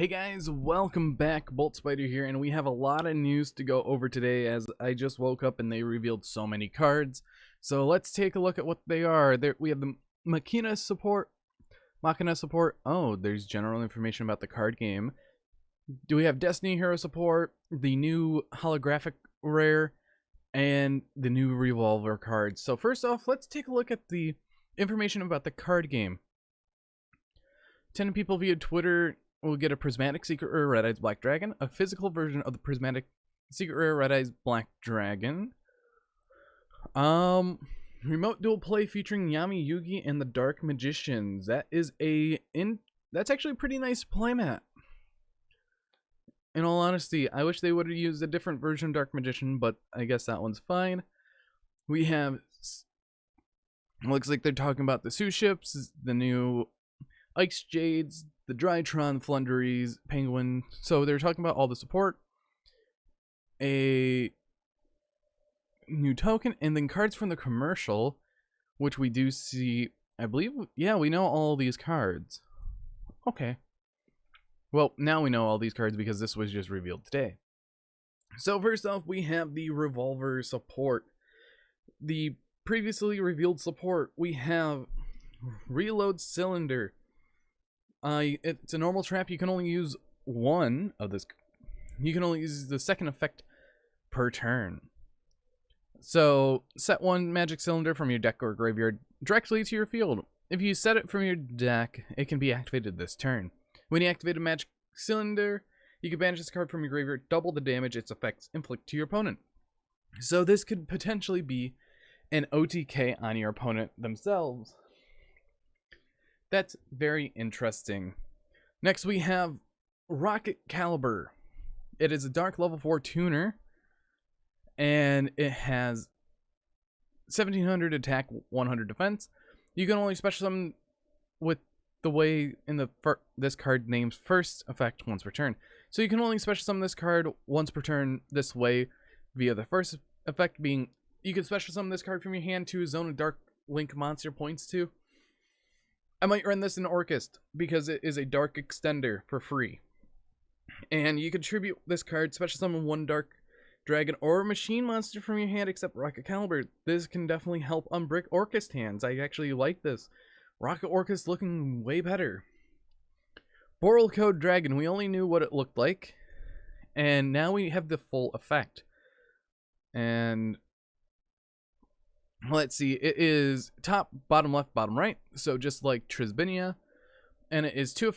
Hey guys, welcome back. Bolt Spider here, and we have a lot of news to go over today as I just woke up and they revealed so many cards. So let's take a look at what they are. We have the Machina support. Oh, there's general information about the card game. Do we have Destiny Hero support, the new holographic rare, and the new revolver cards. So first off, let's take a look at the information about the card game. 10 people via Twitter will get a prismatic secret rare Red Eyes Black Dragon, a physical version of the prismatic secret rare Red Eyes Black Dragon. Remote dual play featuring Yami Yugi and the Dark Magicians. That's actually a pretty nice playmat. In all honesty, I wish they would have used a different version of Dark Magician, but I guess that one's fine. We have, looks like they're talking about the Sue ships, the new Ice Jades, the Drytron, Flunderies, Penguin. So they're talking about all the support, a new token, and then cards from the commercial, which we do see. I believe, yeah, we know all these cards. Okay. Well, now we know all these cards because this was just revealed today. So first off, we have the revolver support. The previously revealed support, we have Reload Cylinder. It's a normal trap. You can only use one of this. You can only use the second effect per turn. So set one magic cylinder from your deck or graveyard directly to your field. If you set it from your deck, it can be activated this turn. When you activate a magic cylinder, you can banish this card from your graveyard, double the damage its effects inflict to your opponent. So this could potentially be an OTK on your opponent themselves. That's very interesting. Next we have Rocket Caliber. It is a dark level 4 tuner, and it has 1700 attack, 100 defense. You can only special summon with the way in this card names first effect once per turn. So you can only special summon this card once per turn this way via the first effect being you can special summon this card from your hand to a zone of dark link monster points to. I might run this in Orcust because it is a dark extender for free. And you can tribute this card, special summon one dark dragon or machine monster from your hand except Rocket Caliber. This can definitely help unbrick Orcust hands. I actually like this. Rocket Orcust looking way better. Boral Code Dragon, we only knew what it looked like, and now we have the full effect. And let's see, it is top, bottom left, bottom right, so just like Trisbinia, and it is 2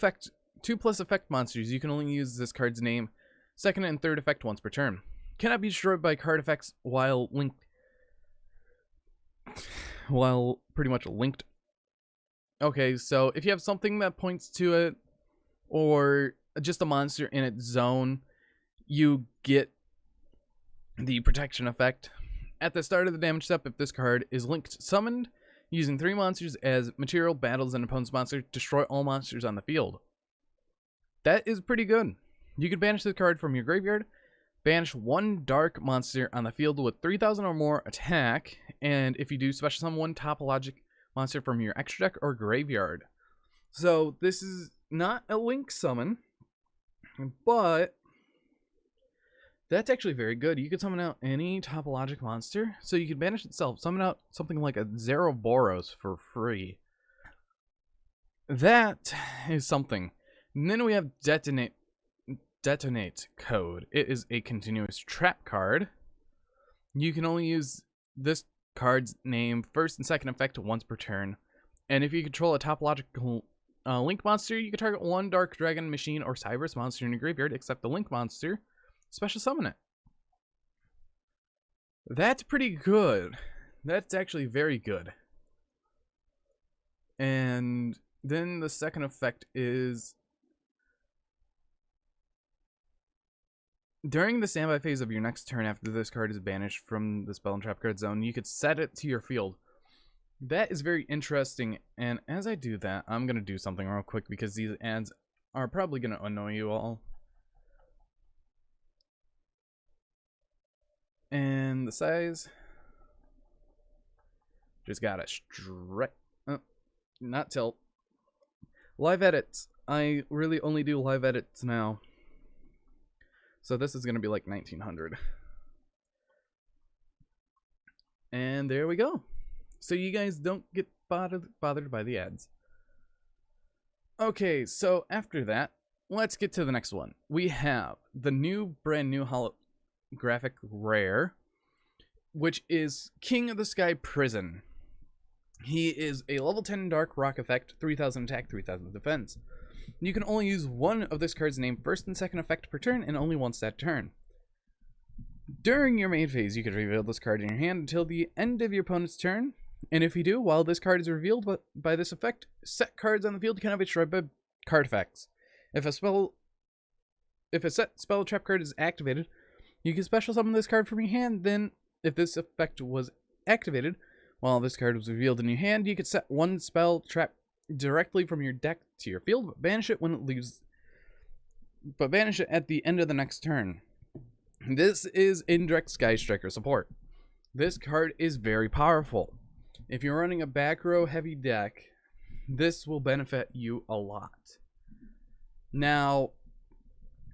plus effect monsters. You can only use this card's name, second and third effect once per turn. Cannot be destroyed by card effects while pretty much linked. Okay, so if you have something that points to it, or just a monster in its zone, you get the protection effect. At the start of the damage step, if this card is linked summoned, using 3 monsters as material, battles an opponent's monster, destroy all monsters on the field. That is pretty good. You can banish this card from your graveyard, banish 1 dark monster on the field with 3000 or more attack, and if you do, special summon 1 topologic monster from your extra deck or graveyard. So this is not a link summon, but that's actually very good. You could summon out any topologic monster, so you could banish itself, summon out something like a Zeroboros for free. That is something. And then we have Detonate Code. It is a continuous trap card. You can only use this card's name first and second effect once per turn. And if you control a topological link monster, you can target 1 dark dragon, machine, or Cyberus monster in your graveyard except the link monster. Special summon it. That's pretty good. That's actually very good. And then the second effect is during the standby phase of your next turn after this card is banished from the spell and trap card zone, you could set it to your field. That is very interesting, and as I do that, I'm going to do something real quick because these ads are probably going to annoy you all. And the size, just gotta stretch, not tilt. Live edits. I really only do live edits now. So this is going to be like 1900. And there we go. So you guys don't get bothered by the ads. Okay, so after that, let's get to the next one. We have the brand new holographic rare, which is King of the Sky Prison. He is a level 10 Dark Rock effect, 3000 attack, 3000 defense. You can only use one of this card's name first and second effect per turn, and only once that turn. During your main phase, you can reveal this card in your hand until the end of your opponent's turn, and if you do, while this card is revealed by this effect, set cards on the field cannot be destroyed by card effects. If a set spell trap card is activated, you can special summon this card from your hand. Then, if this effect was activated while this card was revealed in your hand, you could set one spell trap directly from your deck to your field, but banish it at the end of the next turn. This is indirect Sky Striker support. This card is very powerful. If you're running a back row heavy deck, this will benefit you a lot. Now,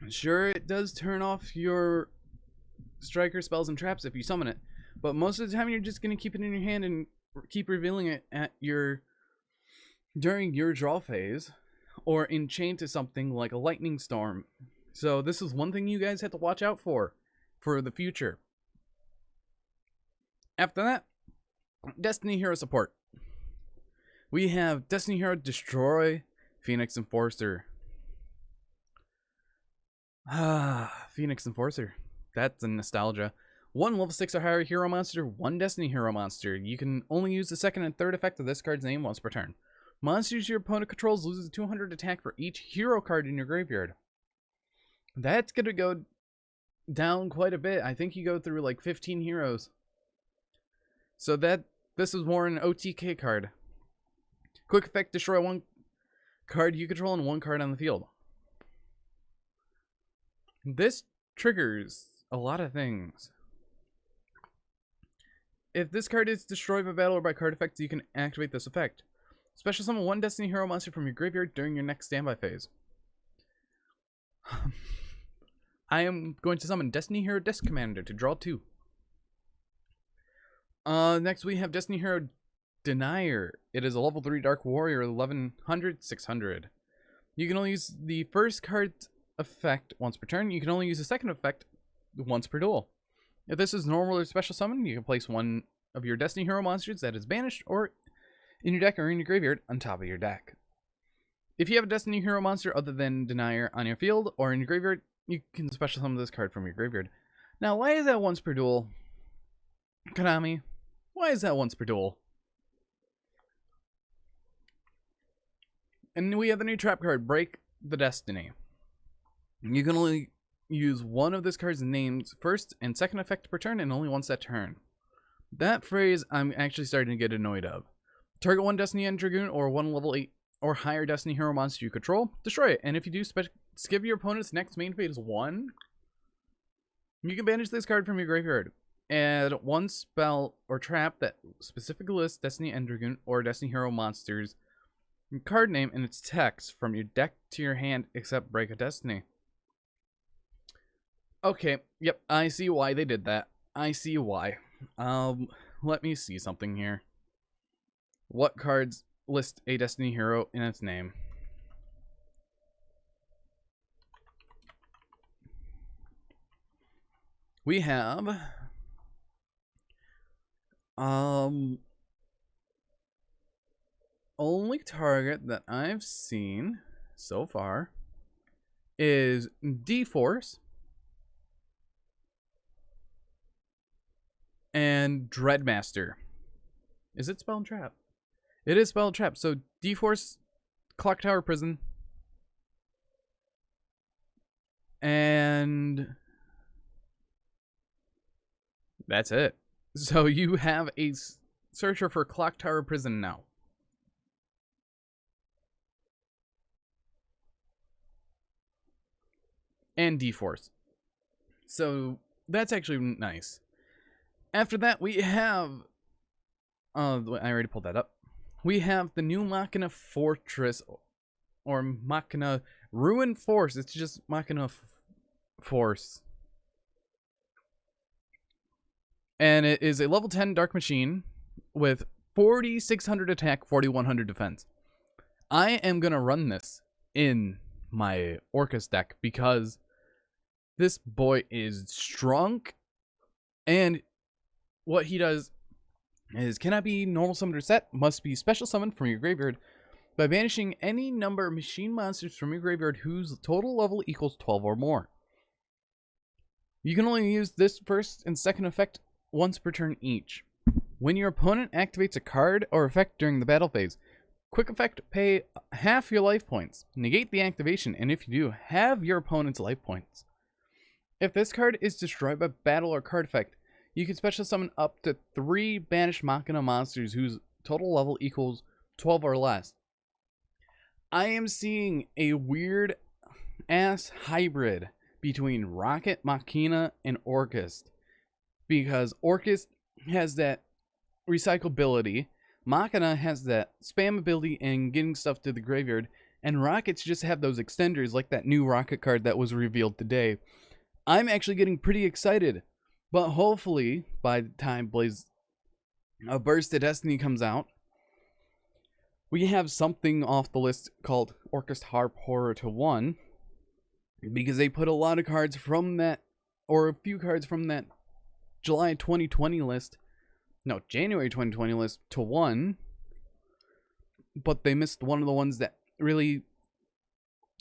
sure, it does turn off your striker spells and traps if you summon it, but most of the time you're just going to keep it in your hand and keep revealing it during your draw phase, or enchain to something like a lightning storm. So this is one thing you guys have to watch out for the future. After that, Destiny Hero support. We have Destiny Hero Destroy, Phoenix Enforcer. Phoenix Enforcer. That's a nostalgia. One level 6 or higher hero monster, one Destiny Hero monster. You can only use the second and third effect of this card's name once per turn. Monsters your opponent controls loses 200 attack for each hero card in your graveyard. That's going to go down quite a bit. I think you go through like 15 heroes. So this is more an OTK card. Quick effect, destroy one card you control and one card on the field. This triggers a lot of things. If this card is destroyed by battle or by card effects, you can activate this effect. Special summon one Destiny Hero monster from your graveyard during your next standby phase. I am going to summon Destiny Hero Desk Commander to draw 2. Next we have Destiny Hero Denier. It is a level 3 Dark Warrior, 1100, 600. You can only use the first card's effect once per turn. You can only use the second effect once per duel. If this is normal or special summon, you can place one of your Destiny Hero monsters that is banished or in your deck or in your graveyard on top of your deck. If you have a Destiny Hero monster other than Denier on your field or in your graveyard, you can special summon this card from your graveyard. Now, why is that once per duel? Konami, why is that once per duel? And we have the new trap card, Break the Destiny. You can only use one of this card's names first and second effect per turn, and only once that turn. That phrase I'm actually starting to get annoyed of. Target one Destiny End Dragoon or one level 8 or higher Destiny Hero monster you control, destroy it. And if you do, skip your opponent's next main phase 1. You can banish this card from your graveyard. Add one spell or trap that specifically lists Destiny End Dragoon or Destiny Hero monsters card name and its text from your deck to your hand, except Break a Destiny. Okay, yep, I see why they did that. I see why. Let me see something here. What cards list a Destiny Hero in its name? We have only target that I've seen so far is D-Force and Dreadmaster. Is it Spell and Trap? It is Spell and Trap. So D-Force, Clock Tower Prison, and that's it. So you have a searcher for Clock Tower Prison now. And D-Force. So that's actually nice. After that, we have... I already pulled that up. We have the new Machina Fortress or Machina Ruin Force. It's just Machina Force. And it is a level 10 Dark Machine with 4,600 attack, 4,100 defense. I am going to run this in my Orcus deck because this boy is strong, and what he does is cannot be normal summoned or set, must be special summoned from your graveyard by banishing any number of machine monsters from your graveyard whose total level equals 12 or more. You can only use this first and second effect once per turn each. When your opponent activates a card or effect during the battle phase, quick effect, pay half your life points, negate the activation, and if you do, have your opponent's life points. If this card is destroyed by battle or card effect, you can special summon up to 3 banished Machina monsters whose total level equals 12 or less. I am seeing a weird ass hybrid between Rocket, Machina, and Orcus, because Orcus has that recyclability, Machina has that spam ability and getting stuff to the graveyard, and Rockets just have those extenders like that new Rocket card that was revealed today. I'm actually getting pretty excited, but hopefully by the time Burst of Destiny comes out, we have something off the list called Orcus Harp Horror to 1, because they put a lot of cards from that, or a few cards from that January 2020 list to 1, but they missed one of the ones that really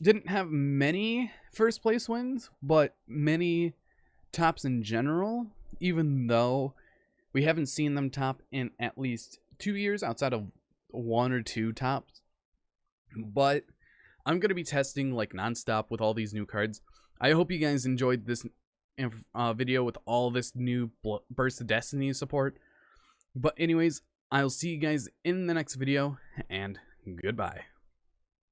didn't have many first place wins, but many tops in general, even though we haven't seen them top in at least 2 years outside of 1 or 2 tops. But I'm going to be testing like nonstop with all these new cards. I hope you guys enjoyed this video with all this new Burst of Destiny support. But anyways, I'll see you guys in the next video, and goodbye.